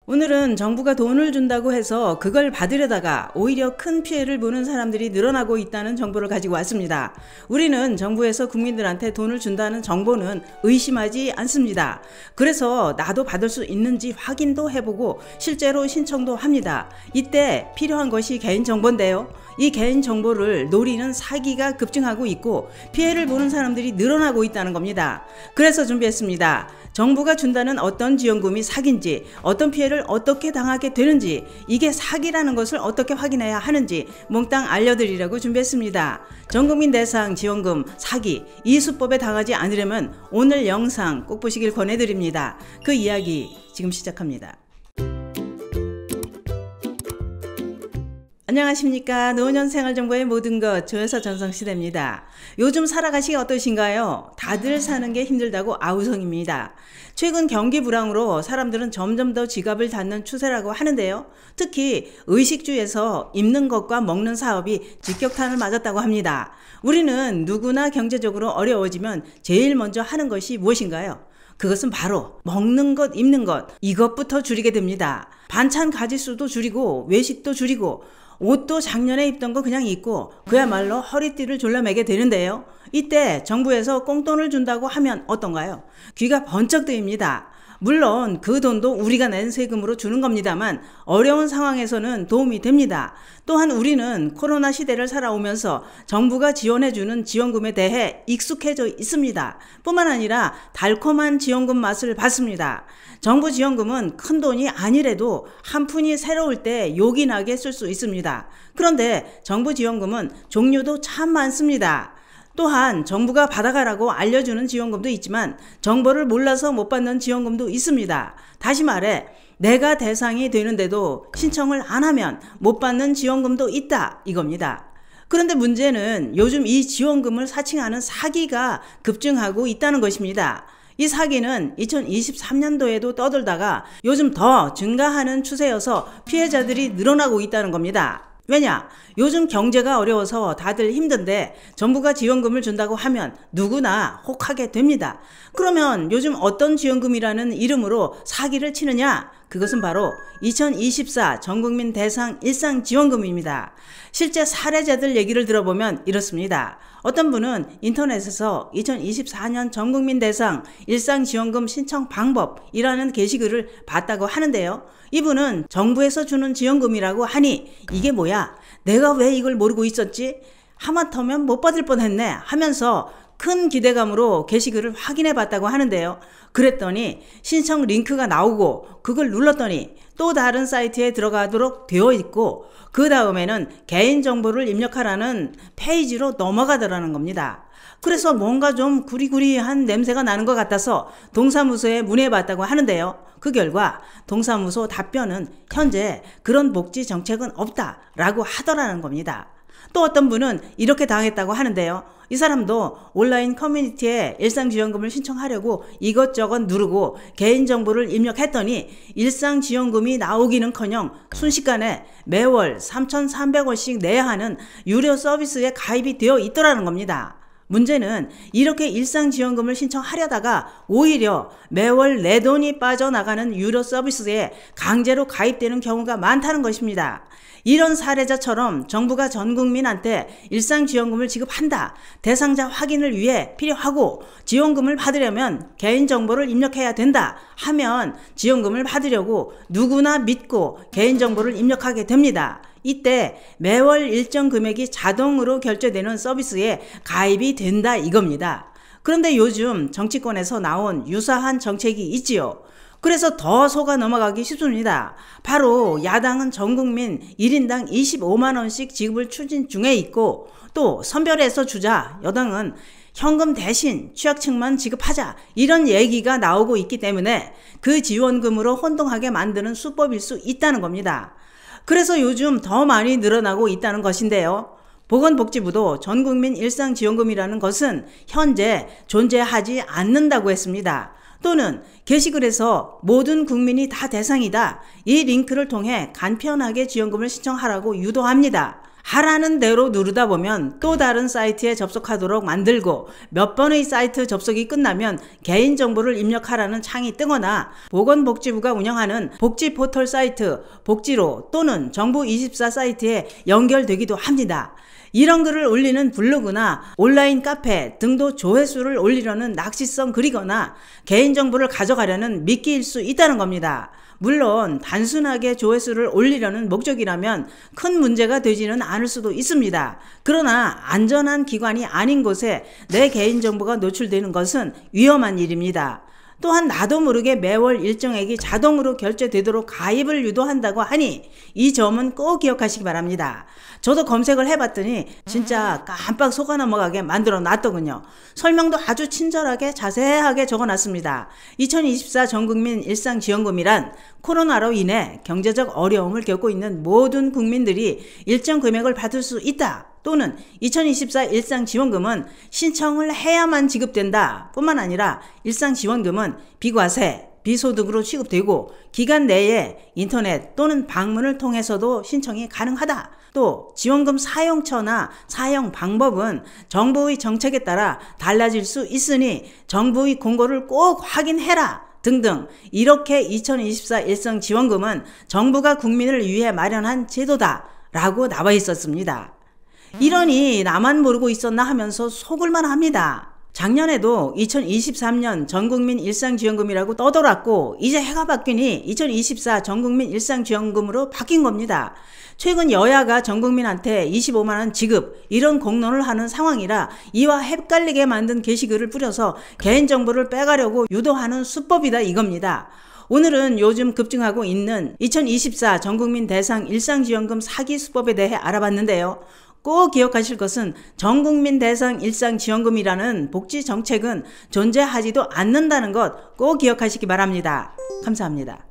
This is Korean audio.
오늘은 정부가 돈을 준다고 해서 그걸 받으려다가 오히려 큰 피해를 보는 사람들이 늘어나고 있다는 정보를 가지고 왔습니다. 우리는 정부에서 국민들한테 돈을 준다는 정보는 의심하지 않습니다. 그래서 나도 받을 수 있는지 확인도 해보고 실제로 신청도 합니다. 이때 필요한 것이 개인정보인데요. 이 개인정보를 노리는 사기가 급증하고 있고 피해를 보는 사람들이 늘어나고 있다는 겁니다. 그래서 준비했습니다. 정부가 준다는 어떤 지원금이 사기인지, 어떤 피해를 어떻게 당하게 되는지, 이게 사기라는 것을 어떻게 확인해야 하는지 몽땅 알려드리려고 준비했습니다. 전국민 대상 지원금 사기, 이 수법에 당하지 않으려면 오늘 영상 꼭 보시길 권해드립니다. 그 이야기 지금 시작합니다. 안녕하십니까. 노년 생활정보의 모든 것 조여사 전성시대입니다. 요즘 살아가시기 어떠신가요? 다들 사는 게 힘들다고 아우성입니다. 최근 경기 불황으로 사람들은 점점 더 지갑을 닫는 추세라고 하는데요. 특히 의식주에서 입는 것과 먹는 사업이 직격탄을 맞았다고 합니다. 우리는 누구나 경제적으로 어려워지면 제일 먼저 하는 것이 무엇인가요? 그것은 바로 먹는 것, 입는 것, 이것부터 줄이게 됩니다. 반찬 가짓수도 줄이고 외식도 줄이고 옷도 작년에 입던 거 그냥 입고 그야말로 허리띠를 졸라매게 되는데요. 이때 정부에서 꽁돈을 준다고 하면 어떤가요? 귀가 번쩍 뜨입니다. 물론 그 돈도 우리가 낸 세금으로 주는 겁니다만 어려운 상황에서는 도움이 됩니다. 또한 우리는 코로나 시대를 살아오면서 정부가 지원해주는 지원금에 대해 익숙해져 있습니다. 뿐만 아니라 달콤한 지원금 맛을 봤습니다. 정부 지원금은 큰 돈이 아니래도 한 푼이 새로울 때 욕이 나게 쓸 수 있습니다. 그런데 정부 지원금은 종류도 참 많습니다. 또한 정부가 받아가라고 알려주는 지원금도 있지만 정보를 몰라서 못 받는 지원금도 있습니다. 다시 말해 내가 대상이 되는데도 신청을 안 하면 못 받는 지원금도 있다 이겁니다. 그런데 문제는 요즘 이 지원금을 사칭하는 사기가 급증하고 있다는 것입니다. 이 사기는 2023년도에도 떠돌다가 요즘 더 증가하는 추세여서 피해자들이 늘어나고 있다는 겁니다. 왜냐? 요즘 경제가 어려워서 다들 힘든데 정부가 지원금을 준다고 하면 누구나 혹하게 됩니다. 그러면 요즘 어떤 지원금이라는 이름으로 사기를 치느냐? 그것은 바로 2024 전국민 대상 일상지원금입니다. 실제 사례자들 얘기를 들어보면 이렇습니다. 어떤 분은 인터넷에서 2024년 전국민 대상 일상지원금 신청 방법이라는 게시글을 봤다고 하는데요. 이분은 정부에서 주는 지원금이라고 하니 이게 뭐야? 내가 왜 이걸 모르고 있었지? 하마터면 못 받을 뻔했네 하면서 큰 기대감으로 게시글을 확인해 봤다고 하는데요. 그랬더니 신청 링크가 나오고 그걸 눌렀더니 또 다른 사이트에 들어가도록 되어 있고 그 다음에는 개인정보를 입력하라는 페이지로 넘어가더라는 겁니다. 그래서 뭔가 좀 구리구리한 냄새가 나는 것 같아서 동사무소에 문의해봤다고 하는데요. 그 결과 동사무소 답변은 현재 그런 복지 정책은 없다라고 하더라는 겁니다. 또 어떤 분은 이렇게 당했다고 하는데요. 이 사람도 온라인 커뮤니티에 일상지원금을 신청하려고 이것저것 누르고 개인정보를 입력했더니 일상지원금이 나오기는커녕 순식간에 매월 3,300원씩 내야 하는 유료 서비스에 가입이 되어 있더라는 겁니다. 문제는 이렇게 일상지원금을 신청하려다가 오히려 매월 내 돈이 빠져나가는 유료 서비스에 강제로 가입되는 경우가 많다는 것입니다. 이런 사례자처럼 정부가 전 국민한테 일상지원금을 지급한다. 대상자 확인을 위해 필요하고 지원금을 받으려면 개인정보를 입력해야 된다 하면 지원금을 받으려고 누구나 믿고 개인정보를 입력하게 됩니다. 이때 매월 일정 금액이 자동으로 결제되는 서비스에 가입이 된다 이겁니다. 그런데 요즘 정치권에서 나온 유사한 정책이 있지요. 그래서 더 속아 넘어가기 쉽습니다. 바로 야당은 전국민 1인당 25만원씩 지급을 추진 중에 있고 또 선별해서 주자 여당은 현금 대신 취약층만 지급하자 이런 얘기가 나오고 있기 때문에 그 지원금으로 혼동하게 만드는 수법일 수 있다는 겁니다. 그래서 요즘 더 많이 늘어나고 있다는 것인데요. 보건복지부도 전국민 일상지원금이라는 것은 현재 존재하지 않는다고 했습니다. 또는 게시글에서 모든 국민이 다 대상이다. 이 링크를 통해 간편하게 지원금을 신청하라고 유도합니다. 하라는 대로 누르다 보면 또 다른 사이트에 접속하도록 만들고 몇 번의 사이트 접속이 끝나면 개인정보를 입력하라는 창이 뜨거나 보건복지부가 운영하는 복지 포털 사이트 복지로 또는 정부24 사이트에 연결되기도 합니다. 이런 글을 올리는 블로그나 온라인 카페 등도 조회수를 올리려는 낚시성 글이거나 개인정보를 가져가려는 미끼일 수 있다는 겁니다. 물론 단순하게 조회수를 올리려는 목적이라면 큰 문제가 되지는 않을 수도 있습니다. 그러나 안전한 기관이 아닌 곳에 내 개인정보가 노출되는 것은 위험한 일입니다. 또한 나도 모르게 매월 일정액이 자동으로 결제되도록 가입을 유도한다고 하니 이 점은 꼭 기억하시기 바랍니다. 저도 검색을 해봤더니 진짜 깜빡 속아 넘어가게 만들어 놨더군요. 설명도 아주 친절하게 자세하게 적어놨습니다. 2024 전국민 일상지원금이란 코로나로 인해 경제적 어려움을 겪고 있는 모든 국민들이 일정 금액을 받을 수 있다. 또는 2024 일상지원금은 신청을 해야만 지급된다 뿐만 아니라 일상지원금은 비과세, 비소득으로 취급되고 기간 내에 인터넷 또는 방문을 통해서도 신청이 가능하다. 또 지원금 사용처나 사용 방법은 정부의 정책에 따라 달라질 수 있으니 정부의 공고를 꼭 확인해라. 등등 이렇게 2024 일상지원금은 정부가 국민을 위해 마련한 제도다 라고 나와 있었습니다. 이러니 나만 모르고 있었나 하면서 속을만 합니다. 작년에도 2023년 전국민 일상지원금이라고 떠돌았고 이제 해가 바뀌니 2024 전국민 일상지원금으로 바뀐 겁니다. 최근 여야가 전국민한테 25만원 지급 이런 공론을 하는 상황이라 이와 헷갈리게 만든 게시글을 뿌려서 개인정보를 빼가려고 유도하는 수법이다 이겁니다. 오늘은 요즘 급증하고 있는 2024 전국민 대상 일상지원금 사기 수법에 대해 알아봤는데요. 꼭 기억하실 것은 전국민 대상 일상지원금이라는 복지 정책은 존재하지도 않는다는 것 꼭 기억하시기 바랍니다. 감사합니다.